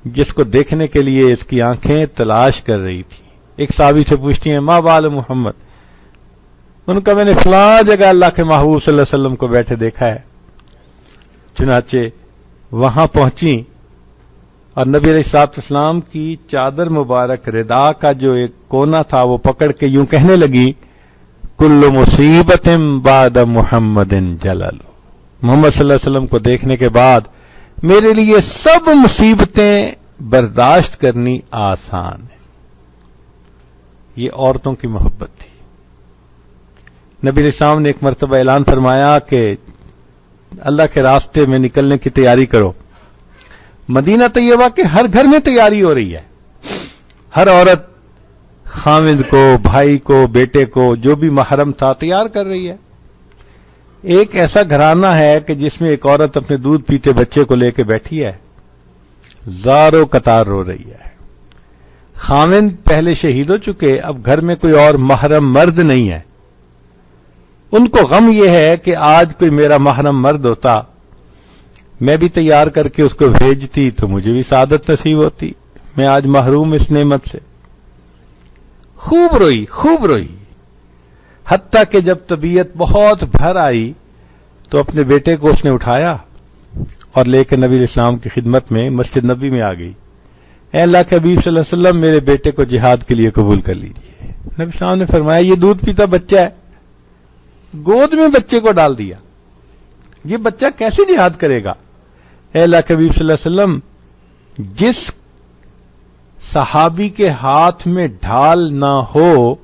جس کو دیکھنے کے لیے اس کی آنکھیں تلاش کر رہی تھی. ایک صحابی سے پوچھتی ہیں، ما بال محمد؟ ان کا میں نے فلاں جگہ اللہ کے محبوب صلی اللہ علیہ وسلم کو بیٹھے دیکھا ہے. چنانچہ وہاں پہنچی اور نبی علیہ الصلوۃ والسلام کی چادر مبارک ردا کا جو ایک کونا تھا وہ پکڑ کے یوں کہنے لگی، کل مصیبت بعد محمد جلل. محمد صلی اللہ علیہ وسلم کو دیکھنے کے بعد میرے لیے سب مصیبتیں برداشت کرنی آسان ہے. یہ عورتوں کی محبت تھی. نبی علیہ السلام نے ایک مرتبہ اعلان فرمایا کہ اللہ کے راستے میں نکلنے کی تیاری کرو. مدینہ طیبہ کے ہر گھر میں تیاری ہو رہی ہے. ہر عورت خامد کو، بھائی کو، بیٹے کو، جو بھی محرم تھا تیار کر رہی ہے. ایک ایسا گھرانہ ہے کہ جس میں ایک عورت اپنے دودھ پیتے بچے کو لے کے بیٹھی ہے، زاروں قطار رو رہی ہے. خامد پہلے شہید ہو چکے، اب گھر میں کوئی اور محرم مرد نہیں ہے. ان کو غم یہ ہے کہ آج کوئی میرا محرم مرد ہوتا، میں بھی تیار کر کے اس کو بھیجتی تو مجھے بھی سعادت نصیب ہوتی. میں آج محروم اس نعمت سے. خوب روئی، خوب روئی. حتیٰ کہ جب طبیعت بہت بھر آئی تو اپنے بیٹے کو اس نے اٹھایا اور لے کے نبی علیہ السلام کی خدمت میں مسجد نبی میں آ گئی. اے اللہ کے حبیب صلی اللہ علیہ وسلم، میرے بیٹے کو جہاد کے لیے قبول کر لیجیے. نبی السلام نے فرمایا، یہ دودھ پیتا بچہ ہے. گود میں بچے کو ڈال دیا. یہ بچہ کیسے جہاد کرے گا؟ اے اللہ کے حبیب صلی اللہ علیہ وسلم، جس صحابی کے ہاتھ میں ڈھال نہ ہو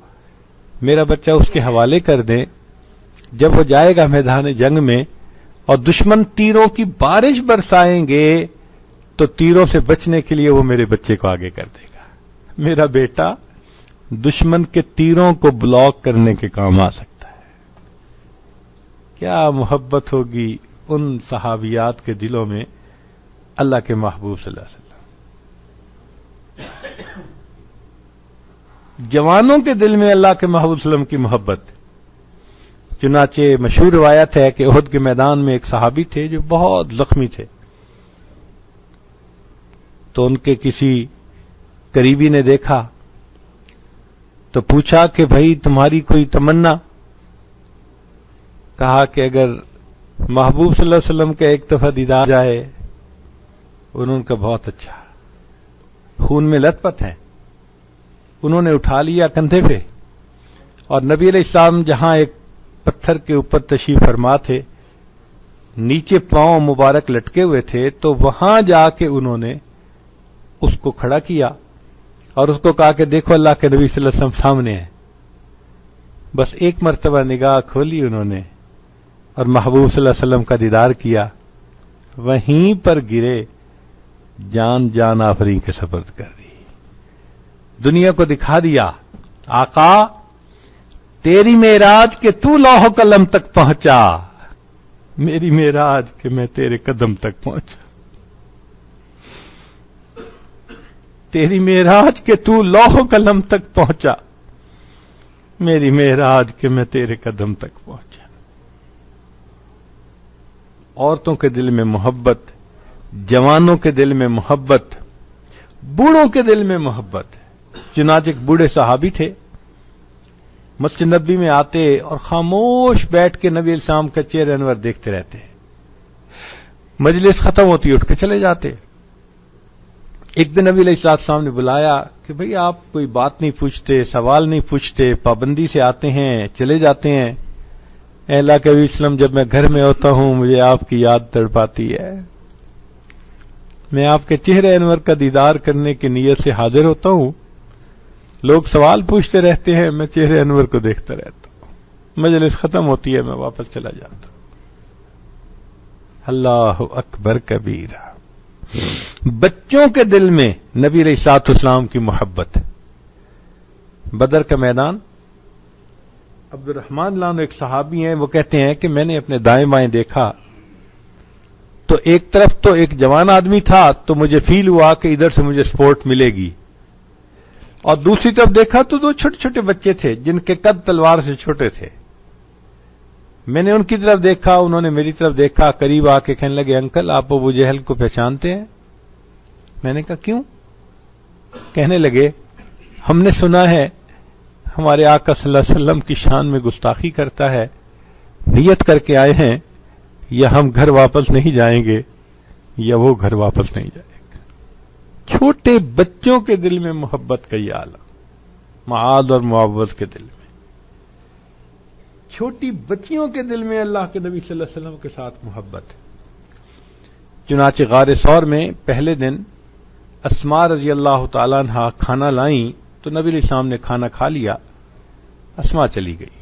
میرا بچہ اس کے حوالے کر دیں. جب وہ جائے گا میدان جنگ میں اور دشمن تیروں کی بارش برسائیں گے تو تیروں سے بچنے کے لیے وہ میرے بچے کو آگے کر دے گا. میرا بیٹا دشمن کے تیروں کو بلاک کرنے کے کام آ سکتا. کیا محبت ہوگی ان صحابیات کے دلوں میں اللہ کے محبوب صلی اللہ علیہ وسلم. جوانوں کے دل میں اللہ کے محبوب صلی اللہ علیہ وسلم کی محبت. چنانچہ مشہور روایت ہے کہ احد کے میدان میں ایک صحابی تھے جو بہت زخمی تھے. تو ان کے کسی قریبی نے دیکھا تو پوچھا کہ بھائی تمہاری کوئی تمنا؟ کہا کہ اگر محبوب صلی اللہ علیہ وسلم کا ایک دفعہ دیدار جائے. انہوں کا بہت اچھا، خون میں لت پت ہیں. انہوں نے اٹھا لیا کندھے پہ، اور نبی علیہ السلام جہاں ایک پتھر کے اوپر تشریف فرما تھے، نیچے پاؤں مبارک لٹکے ہوئے تھے، تو وہاں جا کے انہوں نے اس کو کھڑا کیا اور اس کو کہا کہ دیکھو اللہ کے نبی صلی اللہ علیہ وسلم سامنے ہیں. بس ایک مرتبہ نگاہ کھولی انہوں نے اور محبوب صلی اللہ علیہ وسلم کا دیدار کیا. وہیں پر گرے، جان آفرین کے سپرد کر دی. دنیا کو دکھا دیا آقا تیری معراج کہ تو لوح قلم تک پہنچا، میری معراج کہ میں تیرے قدم تک پہنچا. تیری معراج کہ تو لوح قلم تک پہنچا، میری معراج کہ میں تیرے قدم تک پہنچا. عورتوں کے دل میں محبت، جوانوں کے دل میں محبت، بوڑھوں کے دل میں محبت. چنانچہ ایک بوڑھے صحابی تھے، مسجد نبی میں آتے اور خاموش بیٹھ کے نبی علیہ السلام کا چہرہ انور دیکھتے رہتے. مجلس ختم ہوتی اٹھ کے چلے جاتے. ایک دن نبی علیہ السلام نے بلایا کہ بھئی آپ کوئی بات نہیں پوچھتے، سوال نہیں پوچھتے، پابندی سے آتے ہیں چلے جاتے ہیں. اے اللہ کے نبی وسلم جب میں گھر میں ہوتا ہوں مجھے آپ کی یاد تڑپاتی ہے، میں آپ کے چہرے انور کا دیدار کرنے کی نیت سے حاضر ہوتا ہوں. لوگ سوال پوچھتے رہتے ہیں، میں چہرے انور کو دیکھتا رہتا ہوں. مجلس ختم ہوتی ہے میں واپس چلا جاتا ہوں. اللہ اکبر کبیرہ. بچوں کے دل میں نبی علیہ الصلوۃ والسلام کی محبت. بدر کا میدان، عبد الرحمن لان ایک صحابی ہیں، وہ کہتے ہیں کہ میں نے اپنے دائیں بائیں دیکھا تو ایک طرف تو ایک جوان آدمی تھا تو مجھے فیل ہوا کہ ادھر سے مجھے سپورٹ ملے گی، اور دوسری طرف دیکھا تو دو چھوٹے چھوٹے بچے تھے جن کے قد تلوار سے چھوٹے تھے. میں نے ان کی طرف دیکھا، انہوں نے میری طرف دیکھا، قریب آ کے کہنے لگے انکل آپ ابو جہل کو پہچانتے ہیں؟ میں نے کہا کیوں؟ کہنے لگے ہم نے سنا ہے ہمارے آقا صلی اللہ علیہ وسلم کی شان میں گستاخی کرتا ہے، نیت کر کے آئے ہیں یا ہم گھر واپس نہیں جائیں گے یا وہ گھر واپس نہیں جائے گا. چھوٹے بچوں کے دل میں محبت کا یہ عالم، معاذ اور معوذ کے دل میں، چھوٹی بچیوں کے دل میں اللہ کے نبی صلی اللہ علیہ وسلم کے ساتھ محبت. چنانچہ غار ثور میں پہلے دن اسماء رضی اللہ تعالیٰ عنہا کھانا لائیں تو نبی علیہ السلام نے کھانا کھا لیا، اسماء چلی گئی.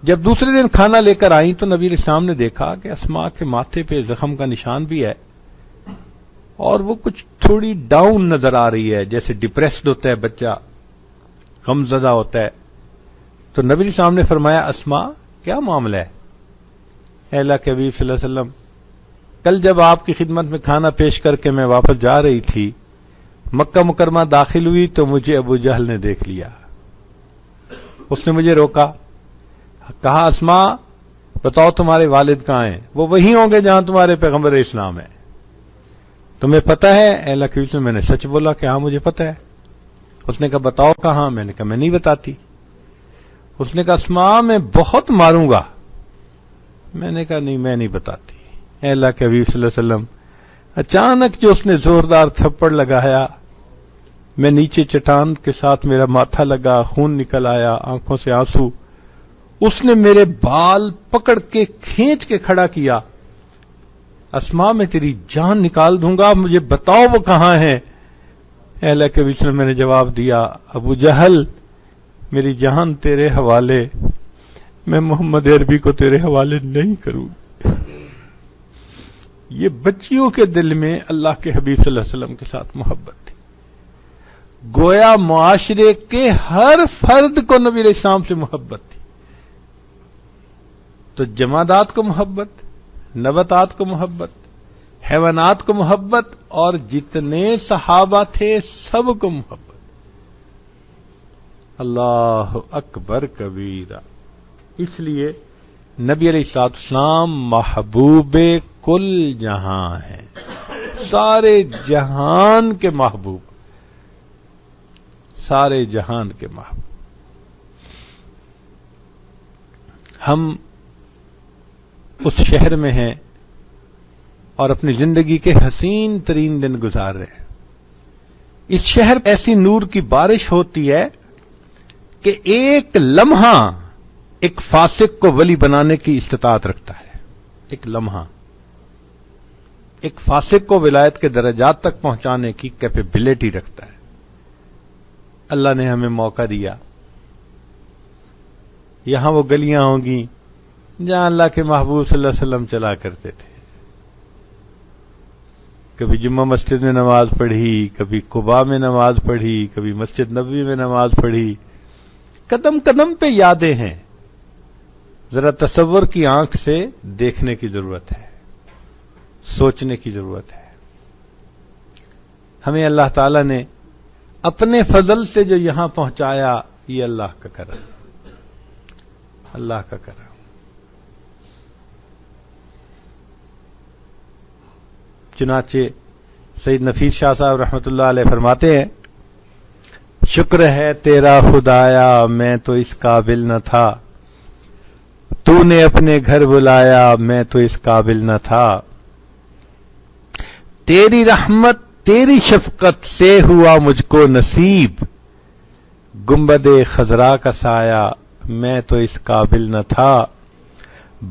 جب دوسرے دن کھانا لے کر آئیں تو نبی علیہ السلام نے دیکھا کہ اسماء کے ماتھے پہ زخم کا نشان بھی ہے اور وہ کچھ تھوڑی ڈاؤن نظر آ رہی ہے، جیسے ڈپریسڈ ہوتا ہے بچہ، غم زدہ ہوتا ہے. تو نبی علیہ السلام نے فرمایا اسماء کیا معاملہ ہے؟ اے اللہ کے حبیب صلی اللہ علیہ وسلم کل جب آپ کی خدمت میں کھانا پیش کر کے میں واپس جا رہی تھی، مکہ مکرمہ داخل ہوئی تو مجھے ابو جہل نے دیکھ لیا. اس نے مجھے روکا، کہا اسماء بتاؤ تمہارے والد کہاں ہیں؟ وہ وہیں ہوں گے جہاں تمہارے پیغمبر اسلام ہے، تمہیں پتہ ہے؟ اے اللہ کے حبیب میں نے سچ بولا کہ ہاں مجھے پتہ ہے. اس نے کہا بتاؤ کہاں؟ میں نے کہا میں نہیں بتاتی. اس نے کہا اسماء میں بہت ماروں گا. میں نے کہا نہیں میں نہیں بتاتی. اے اللہ کے حبیب صلی اللہ علیہ وسلم اچانک جو اس نے زوردار تھپڑ لگایا، میں نیچے چٹان کے ساتھ میرا ماتھا لگا، خون نکل آیا، آنکھوں سے آنسو. اس نے میرے بال پکڑ کے کھینچ کے کھڑا کیا، اسماء میں تیری جان نکال دوں گا، مجھے بتاؤ وہ کہاں ہے؟ اے اللہ کے حبیب صلی اللہ علیہ وسلم میں نے جواب دیا ابو جہل میری جان تیرے حوالے، میں محمد عربی کو تیرے حوالے نہیں کروں. یہ بچیوں کے دل میں اللہ کے حبیب صلی اللہ علیہ وسلم کے ساتھ محبت تھی. گویا معاشرے کے ہر فرد کو نبی علیہ السلام سے محبت تھی. تو جمادات کو محبت، نباتات کو محبت، حیوانات کو محبت، اور جتنے صحابہ تھے سب کو محبت. اللہ اکبر کبیرہ. اس لیے نبی علیہ الصلوۃ والسلام محبوب کل جہاں ہیں، سارے جہان کے محبوب، سارے جہان کے محبوب. ہم اس شہر میں ہیں اور اپنی زندگی کے حسین ترین دن گزار رہے ہیں. اس شہر ایسی نور کی بارش ہوتی ہے کہ ایک لمحہ ایک فاسق کو ولی بنانے کی استطاعت رکھتا ہے. ایک لمحہ ایک فاسق کو ولایت کے درجات تک پہنچانے کی کیپیبلٹی رکھتا ہے. اللہ نے ہمیں موقع دیا. یہاں وہ گلیاں ہوں گی جہاں اللہ کے محبوب صلی اللہ علیہ وسلم چلا کرتے تھے. کبھی جمعہ مسجد میں نماز پڑھی، کبھی قباء میں نماز پڑھی، کبھی مسجد نبوی میں نماز پڑھی. قدم قدم پہ یادیں ہیں. ذرا تصور کی آنکھ سے دیکھنے کی ضرورت ہے، سوچنے کی ضرورت ہے. ہمیں اللہ تعالی نے اپنے فضل سے جو یہاں پہنچایا، یہ اللہ کا کرم، اللہ کا کرم. چنانچہ سید نفیس شاہ صاحب رحمۃ اللہ علیہ فرماتے ہیں، شکر ہے تیرا خدایا میں تو اس قابل نہ تھا، تو نے اپنے گھر بلایا میں تو اس قابل نہ تھا. تیری رحمت تیری شفقت سے ہوا مجھ کو نصیب، گنبد خضرا کا سایہ میں تو اس قابل نہ تھا.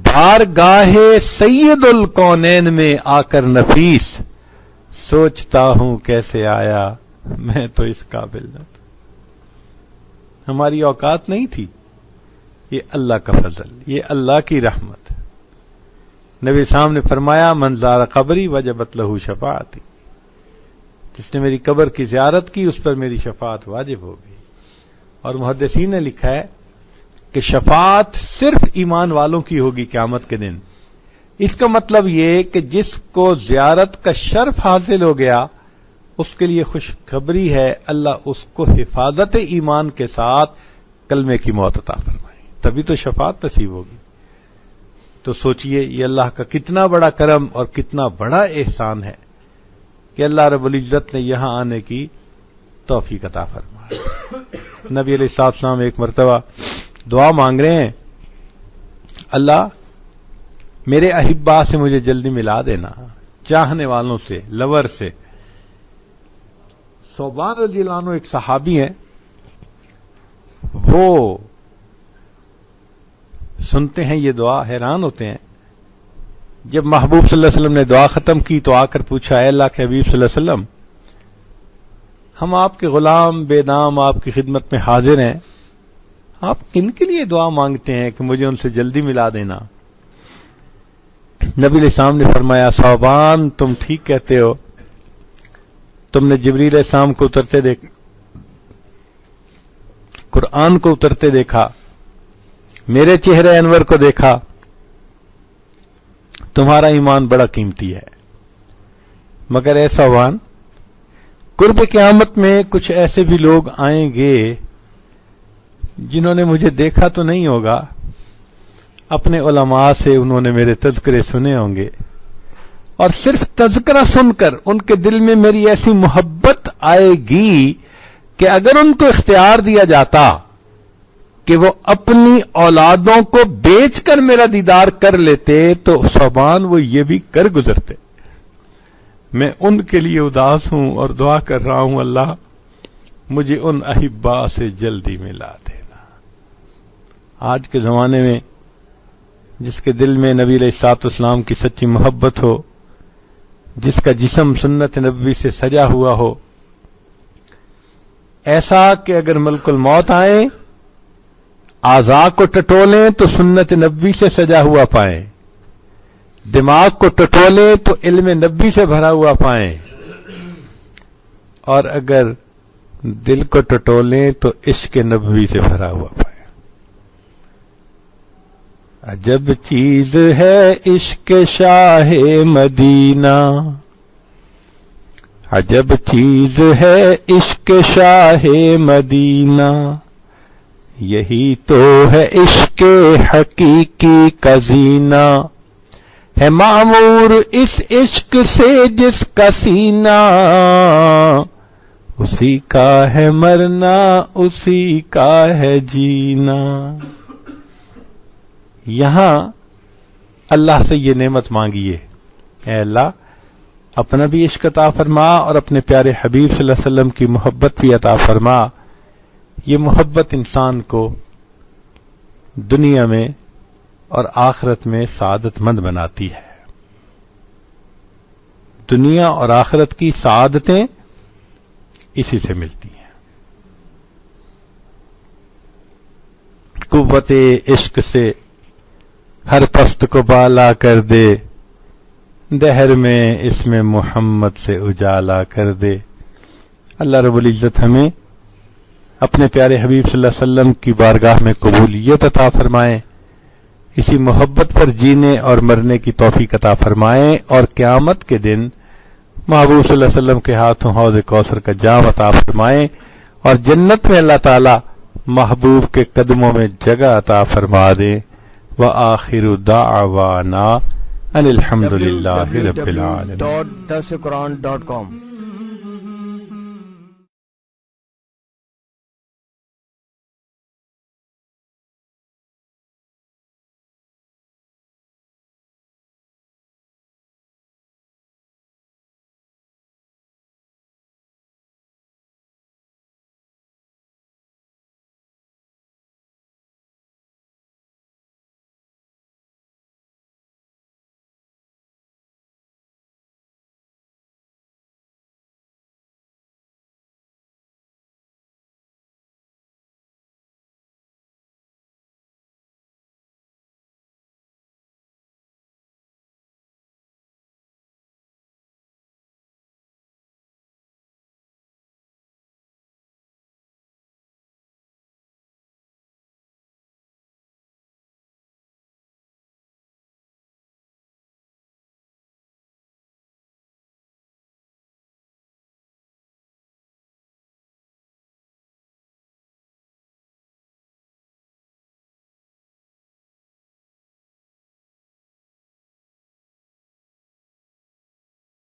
بارگاہ سید الکونین میں آ کر نفیس، سوچتا ہوں کیسے آیا میں تو اس قابل نہ تھا. ہماری اوقات نہیں تھی. یہ اللہ کا فضل، یہ اللہ کی رحمت. نبی صاحب نے فرمایا، من زار قبری وجبت لہ شفاعتی، جس نے میری قبر کی زیارت کی اس پر میری شفاعت واجب ہوگی. اور محدثین نے لکھا ہے کہ شفاعت صرف ایمان والوں کی ہوگی قیامت کے دن. اس کا مطلب یہ کہ جس کو زیارت کا شرف حاصل ہو گیا اس کے لیے خوشخبری ہے، اللہ اس کو حفاظت ایمان کے ساتھ کلمے کی موت عطا فرمائے، تبھی تو شفاعت نصیب ہوگی. تو سوچئے یہ اللہ کا کتنا بڑا کرم اور کتنا بڑا احسان ہے کہ اللہ رب العزت نے یہاں آنے کی توفیق عطا فرمائے. نبی علیہ الصلوۃ والسلام ایک مرتبہ دعا مانگ رہے ہیں، اللہ میرے احبا سے مجھے جلدی ملا دینا، چاہنے والوں سے، لور سے. ثوبان رضی اللہ عنہ ایک صحابی ہیں، وہ سنتے ہیں یہ دعا، حیران ہوتے ہیں. جب محبوب صلی اللہ علیہ وسلم نے دعا ختم کی تو آ کر پوچھا، اے اللہ کے حبیب صلی اللہ علیہ وسلم، ہم آپ کے غلام بے نام آپ کی خدمت میں حاضر ہیں، آپ کن کے لیے دعا مانگتے ہیں کہ مجھے ان سے جلدی ملا دینا؟ نبی علیہ السلام نے فرمایا، ثوبان تم ٹھیک کہتے ہو، تم نے جبریل علیہ السلام کو اترتے دیکھا، قرآن کو اترتے دیکھا، میرے چہرے انور کو دیکھا، تمہارا ایمان بڑا قیمتی ہے. مگر اے ثوبان، قرب قیامت میں کچھ ایسے بھی لوگ آئیں گے جنہوں نے مجھے دیکھا تو نہیں ہوگا، اپنے علماء سے انہوں نے میرے تذکرے سنے ہوں گے، اور صرف تذکرہ سن کر ان کے دل میں میری ایسی محبت آئے گی کہ اگر ان کو اختیار دیا جاتا کہ وہ اپنی اولادوں کو بیچ کر میرا دیدار کر لیتے تو ثوبان وہ یہ بھی کر گزرتے. میں ان کے لیے اداس ہوں اور دعا کر رہا ہوں، اللہ مجھے ان احبا سے جلدی ملا دینا. آج کے زمانے میں جس کے دل میں نبی علیہ الصلوۃ والسلام کی سچی محبت ہو، جس کا جسم سنت نبوی سے سجا ہوا ہو، ایسا کہ اگر ملک الموت آئیں، اعضاء کو ٹٹولیں تو سنت نبوی سے سجا ہوا پائیں، دماغ کو ٹٹولیں تو علم نبوی سے بھرا ہوا پائیں، اور اگر دل کو ٹٹولیں تو عشق نبوی سے بھرا ہوا پائیں. عجب چیز ہے عشق شاہ مدینہ، عجب چیز ہے عشق شاہ مدینہ، یہی تو ہے عشق حقیقی کا زینہ، ہے معمور اس عشق سے جس کا سینہ، اسی کا ہے مرنا اسی کا ہے جینا۔ یہاں اللہ سے یہ نعمت مانگیے، اے اللہ اپنا بھی عشق عطا فرما اور اپنے پیارے حبیب صلی اللہ علیہ وسلم کی محبت بھی عطا فرما۔ یہ محبت انسان کو دنیا میں اور آخرت میں سعادت مند بناتی ہے۔ دنیا اور آخرت کی سعادتیں اسی سے ملتی ہیں۔ قوت عشق سے ہر پست کو بالا کر دے، دہر میں اس میں محمد سے اجالا کر دے۔ اللہ رب العزت ہمیں اپنے پیارے حبیب صلی اللہ علیہ وسلم کی بارگاہ میں قبولیت عطا فرمائیں، اسی محبت پر جینے اور مرنے کی توفیق عطا فرمائیں، اور قیامت کے دن محبوب صلی اللہ علیہ وسلم کے ہاتھوں حوض کوثر کا جام عطا فرمائیں، اور جنت میں اللہ تعالی محبوب کے قدموں میں جگہ عطا فرما دیں۔ وآخر دعوانا ان الحمد للہ رب العالمین۔ www.dasquran.com